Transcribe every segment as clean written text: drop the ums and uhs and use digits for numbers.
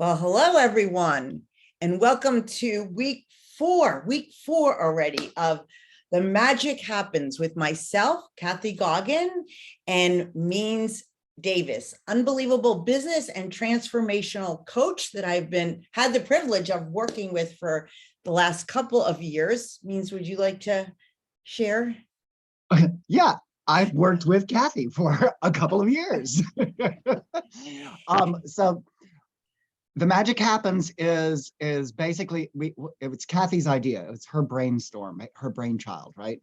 Well, hello everyone, and welcome to week four already of The Magic Happens with myself, Kathy Goggin, and Means Davis, unbelievable business and transformational coach that I've had the privilege of working with for the last couple of years. Means, would you like to share? Yeah, I've worked with Kathy for a couple of years. So the magic happens is basically it's Kathy's idea. It's her brainstorm, her brainchild, right?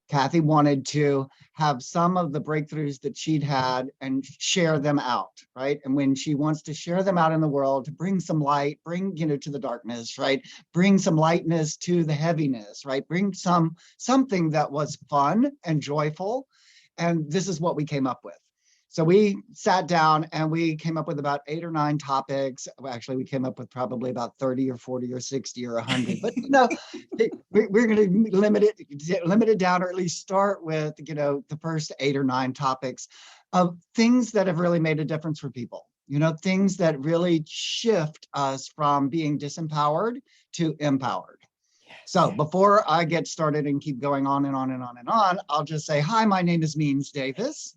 Kathy wanted to have some of the breakthroughs that she'd had and share them out, right? And when she wants to share them out in the world, to bring some light, bring to the darkness, right? Bring some lightness to the heaviness, right? Bring something that was fun and joyful. And this is what we came up with. So we sat down and we came up with about 8 or 9 topics. Well, actually, we came up with probably about 30 or 40 or 60 or 100. But we're going to limit it down, or at least start with the first 8 or 9 topics of things that have really made a difference for people. Things that really shift us from being disempowered to empowered. So before I get started and keep going on and on and on and on, I'll just say, hi, my name is Means Davis.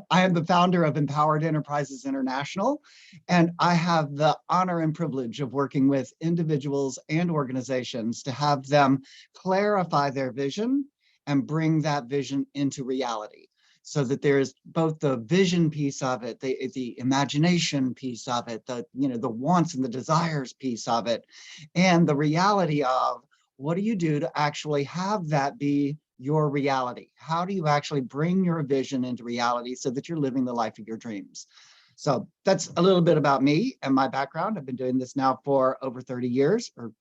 I am the founder of Empowered Enterprises International, and I have the honor and privilege of working with individuals and organizations to have them clarify their vision and bring that vision into reality, so that there's both the vision piece of it, the imagination piece of it, the wants and the desires piece of it, and the reality of what do you do to actually have that be your reality? How do you actually bring your vision into reality so that you're living the life of your dreams? So that's a little bit about me and my background. I've been doing this now for over 30 years, or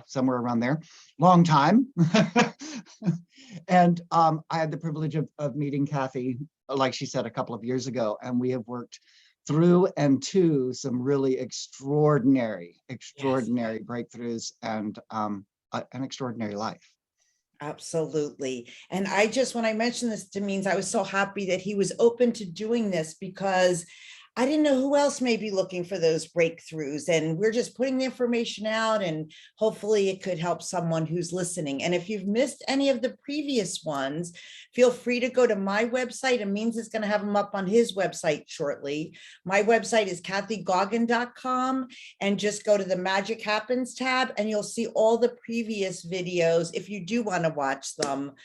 somewhere around there, long time. And I had the privilege of meeting Kathy, like she said, a couple of years ago, and we have worked through and to some really extraordinary breakthroughs and an extraordinary life. Absolutely. And when I mentioned this to Means, I was so happy that he was open to doing this, because I didn't know who else may be looking for those breakthroughs. And we're just putting the information out, and hopefully it could help someone who's listening. And if you've missed any of the previous ones, feel free to go to my website, and Means is going to have them up on his website shortly. My website is kathygoggin.com, and just go to the Magic Happens tab, and you'll see all the previous videos if you do want to watch them.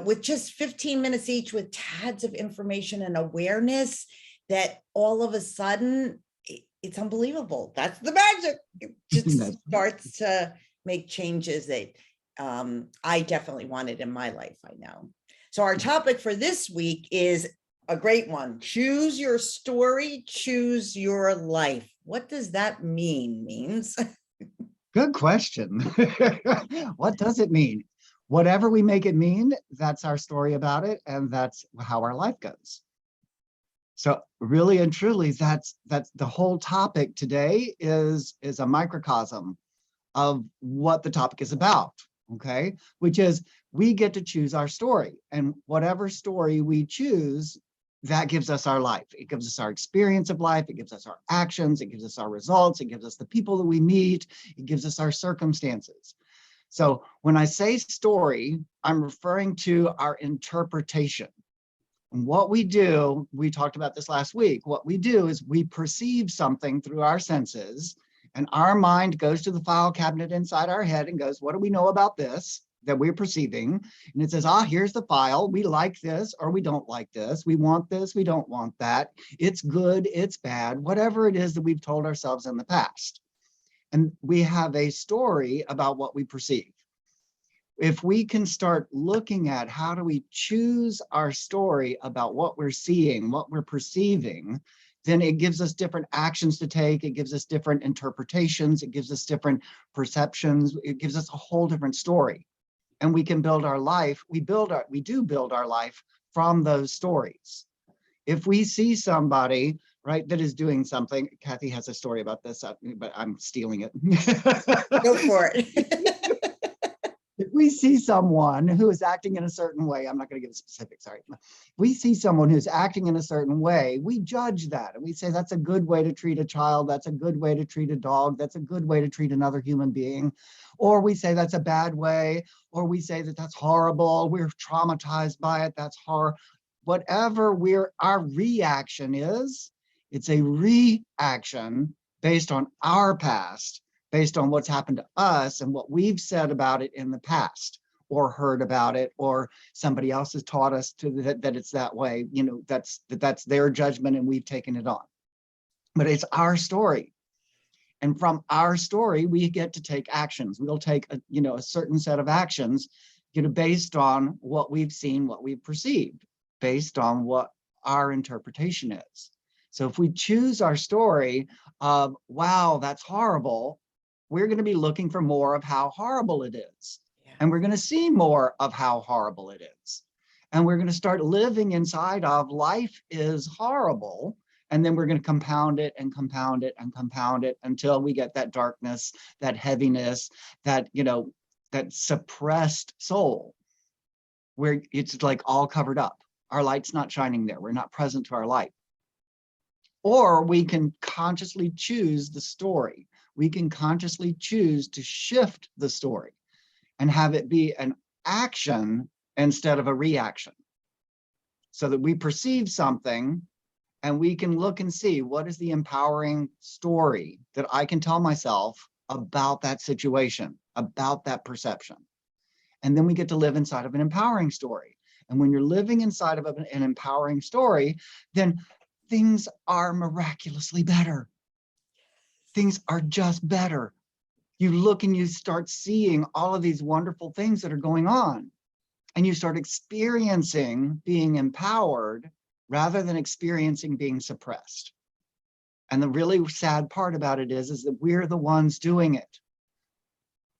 With just 15 minutes each, with tads of information and awareness, that all of a sudden it's unbelievable. That's the magic. It just starts to make changes that I definitely wanted in my life, I know. So our topic for this week is a great one. Choose your story, choose your life. What does that Means? Good question. What does it mean? Whatever we make it mean, that's our story about it, and that's how our life goes. So really and truly, that's the whole topic today is a microcosm of what the topic is about, okay? Which is we get to choose our story, and whatever story we choose, that gives us our life. It gives us our experience of life. It gives us our actions. It gives us our results. It gives us the people that we meet. It gives us our circumstances. So when I say story, I'm referring to our interpretation. And what we do, we talked about this last week, what we do is we perceive something through our senses, and our mind goes to the file cabinet inside our head and goes, what do we know about this that we're perceiving? And it says, here's the file. We like this or we don't like this. We want this, we don't want that. It's good, it's bad, whatever it is that we've told ourselves in the past. And we have a story about what we perceive. If we can start looking at how do we choose our story about what we're seeing, what we're perceiving, then it gives us different actions to take. It gives us different interpretations. It gives us different perceptions. It gives us a whole different story. And we can build our life. We do build our life from those stories. If we see somebody, right, that is doing something, Kathy has a story about this, but I'm stealing it. Go for it. we see someone who is acting in a certain way, I'm not going to give specifics, sorry. We see someone who's acting in a certain way, we judge that and we say that's a good way to treat a child, that's a good way to treat a dog, that's a good way to treat another human being. Or we say that's a bad way, or we say that that's horrible, we're traumatized by it, that's horror. Whatever our reaction is, it's a reaction based on our past, based on what's happened to us and what we've said about it in the past, or heard about it, or somebody else has taught us that it's that way. You know, that's their judgment and we've taken it on. But it's our story. And from our story, we get to take actions. We'll take a certain set of actions, based on what we've seen, what we've perceived, based on what our interpretation is. So if we choose our story of, wow, that's horrible, we're going to be looking for more of how horrible it is. Yeah. And we're going to see more of how horrible it is. And we're going to start living inside of life is horrible. And then we're going to compound it and compound it and compound it until we get that darkness, that heaviness, that suppressed soul, where it's like all covered up. Our light's not shining there. We're not present to our light. Or we can consciously choose the story. We can consciously choose to shift the story and have it be an action instead of a reaction, so that we perceive something and we can look and see what is the empowering story that I can tell myself about that situation, about that perception. And then we get to live inside of an empowering story. And when you're living inside of an empowering story, then things are miraculously better. Things are just better. You look and you start seeing all of these wonderful things that are going on, and you start experiencing being empowered rather than experiencing being suppressed. And the really sad part about it is that we're the ones doing it.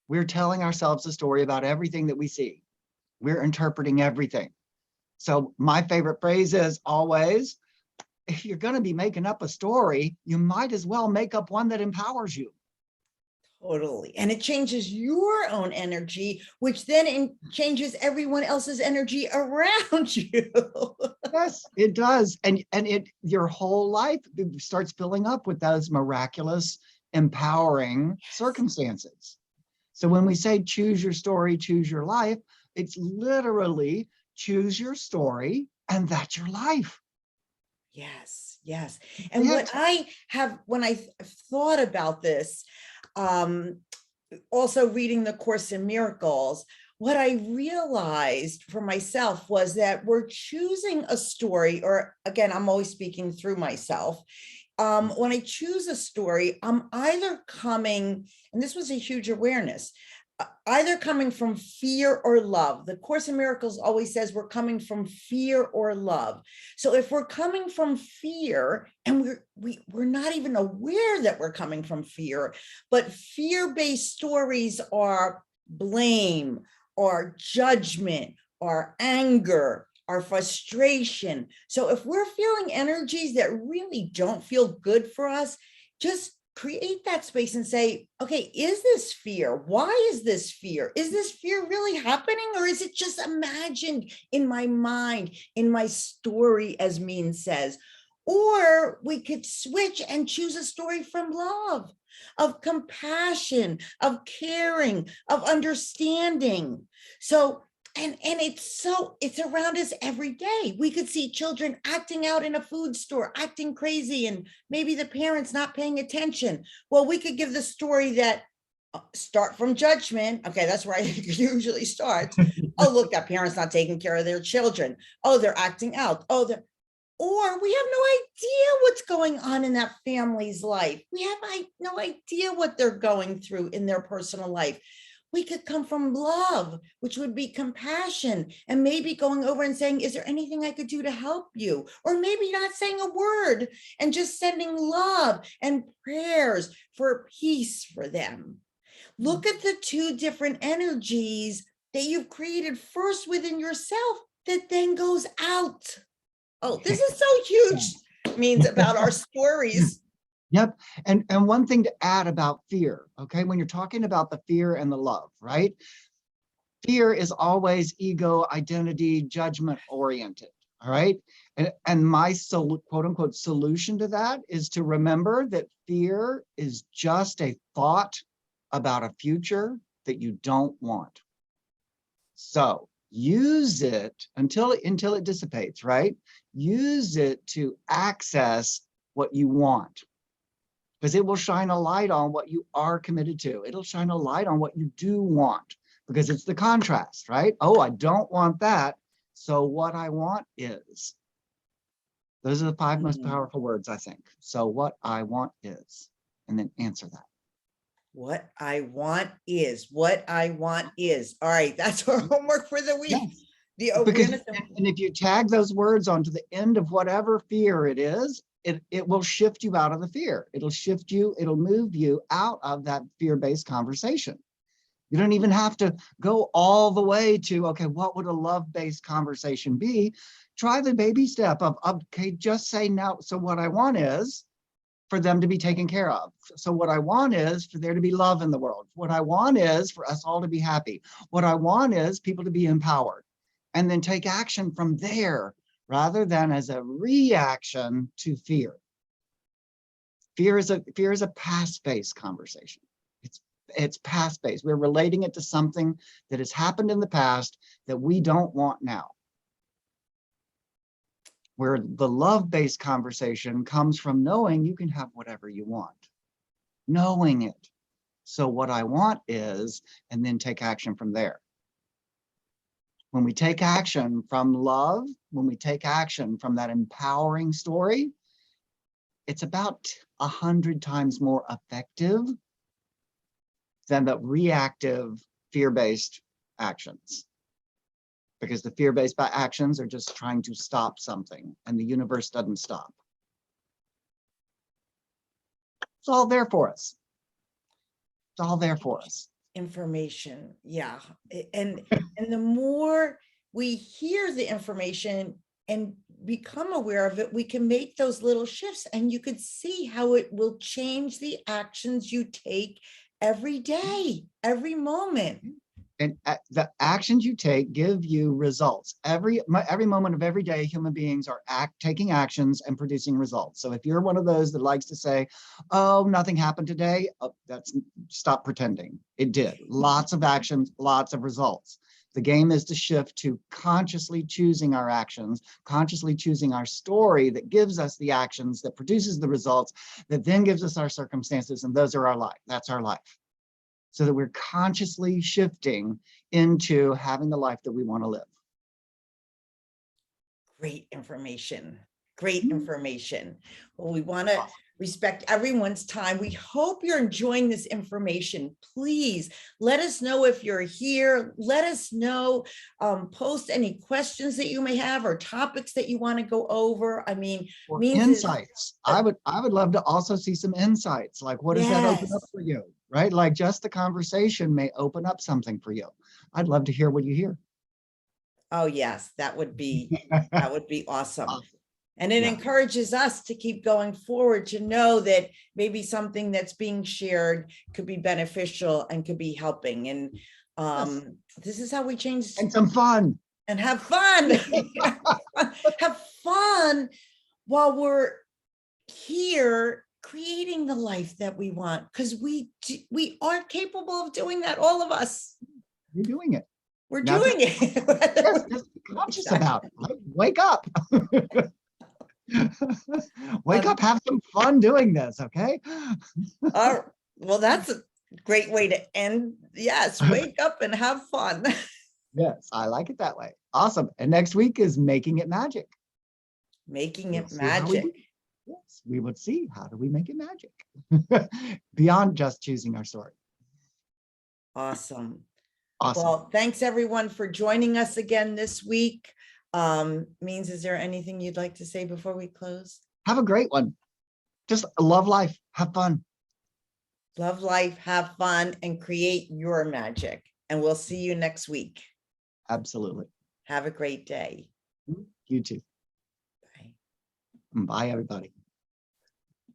We're telling ourselves a story about everything that we see. We're interpreting everything. So my favorite phrase is always, if you're going to be making up a story, you might as well make up one that empowers you. Totally. And it changes your own energy, which then changes everyone else's energy around you. Yes, it does. And your whole life starts filling up with those miraculous, empowering circumstances. So when we say choose your story, choose your life, it's literally choose your story and that's your life. Yes, yes. And what I have, when I thought about this, also reading the Course in Miracles, what I realized for myself was that we're choosing a story, or again, I'm always speaking through myself. When I choose a story, I'm either coming, and this was a huge awareness, either coming from fear or love. The Course in Miracles always says we're coming from fear or love. So if we're coming from fear, and we're not even aware that we're coming from fear, but fear-based stories are blame, or judgment, or anger, or frustration. So if we're feeling energies that really don't feel good for us, just create that space and say, okay, is this fear? Why is this fear? Is this fear really happening? Or is it just imagined in my mind, in my story, as Mean says? Or we could switch and choose a story from love, of compassion, of caring, of understanding. So and it's around us every day. We could see children acting out in a food store, acting crazy, and maybe the parents not paying attention. Well, we could give the story that start from judgment. Okay, that's where I usually start. Oh, look, that parent's not taking care of their children. Oh, they're acting out. Or we have no idea what's going on in that family's life. We have no idea what they're going through in their personal life. We could come from love, which would be compassion, and maybe going over and saying, is there anything I could do to help you? Or maybe not saying a word and just sending love and prayers for peace for them. Look at the two different energies that you've created first within yourself that then goes out. Oh, this is so huge, Means, about our stories. Yep. And one thing to add about fear, okay, when you're talking about the fear and the love, right? Fear is always ego, identity, judgment oriented. All right. And my quote unquote solution to that is to remember that fear is just a thought about a future that you don't want. So use it until it dissipates, right? Use it to access what you want, because it will shine a light on what you are committed to. It'll shine a light on what you do want, because it's the contrast, right? Oh, I don't want that. So what I want is. Those are the 5 most powerful words, I think. So what I want is, and then answer that. What I want is, what I want is. All right, that's our homework for the week. Yes. The Because, awareness of and if you tag those words onto the end of whatever fear it is, it will shift you out of the fear. It'll shift you, it'll move you out of that fear-based conversation. You don't even have to go all the way to, okay, what would a love-based conversation be? Try the baby step of, okay, just say now, so what I want is for them to be taken care of. So what I want is for there to be love in the world. What I want is for us all to be happy. What I want is people to be empowered, and then take action from there rather than as a reaction to fear. Fear is a past-based conversation. It's past-based. We're relating it to something that has happened in the past that we don't want now. Where the love-based conversation comes from knowing you can have whatever you want. Knowing it. So what I want is, and then take action from there. When we take action from love, when we take action from that empowering story, it's about 100 times more effective than the reactive fear-based actions. Because the fear-based actions are just trying to stop something, and the universe doesn't stop. It's all there for us. It's all there for us. information. Yeah. And the more we hear the information and become aware of it, we can make those little shifts, and you could see how it will change the actions you take every day, every moment. And the actions you take give you results. Every moment of every day, human beings are taking actions and producing results. So if you're one of those that likes to say, oh, nothing happened today, stop pretending. It did. Lots of actions, lots of results. The game is to shift to consciously choosing our actions, consciously choosing our story that gives us the actions, that produces the results, that then gives us our circumstances, and those are our life. That's our life. So that we're consciously shifting into having the life that we want to live. Great information. Great information. Well, we want to respect everyone's time. We hope you're enjoying this information. Please let us know if you're here. Let us know, post any questions that you may have or topics that you want to go over. I mean, insights. I would love to also see some insights. Like, what does that open up for you? Right? Like, just the conversation may open up something for you. I'd love to hear what you hear. Oh, yes, that would be awesome. And it Yeah. encourages us to keep going forward, to know that maybe something that's being shared could be beneficial and could be helping. And this is how we change. And some fun. And have fun. Have fun while we're here creating the life that we want, because we are capable of doing that, all of us. You're doing it. We're doing it. Just be conscious about it. Like, wake up. Wake up, have some fun doing this, okay? Well, that's a great way to end. Yes, wake up and have fun. Yes, I like it that way. Awesome. And next week is Making It Magic. Making it magic. Yes, we would see, how do we make it magic? Beyond just choosing our story. Awesome. Awesome. Well, thanks everyone for joining us again this week. Means, is there anything you'd like to say before we close? Have a great one. Just love life, have fun. Love life, have fun, and create your magic. And we'll see you next week. Absolutely. Have a great day. You too. Bye. Bye, everybody.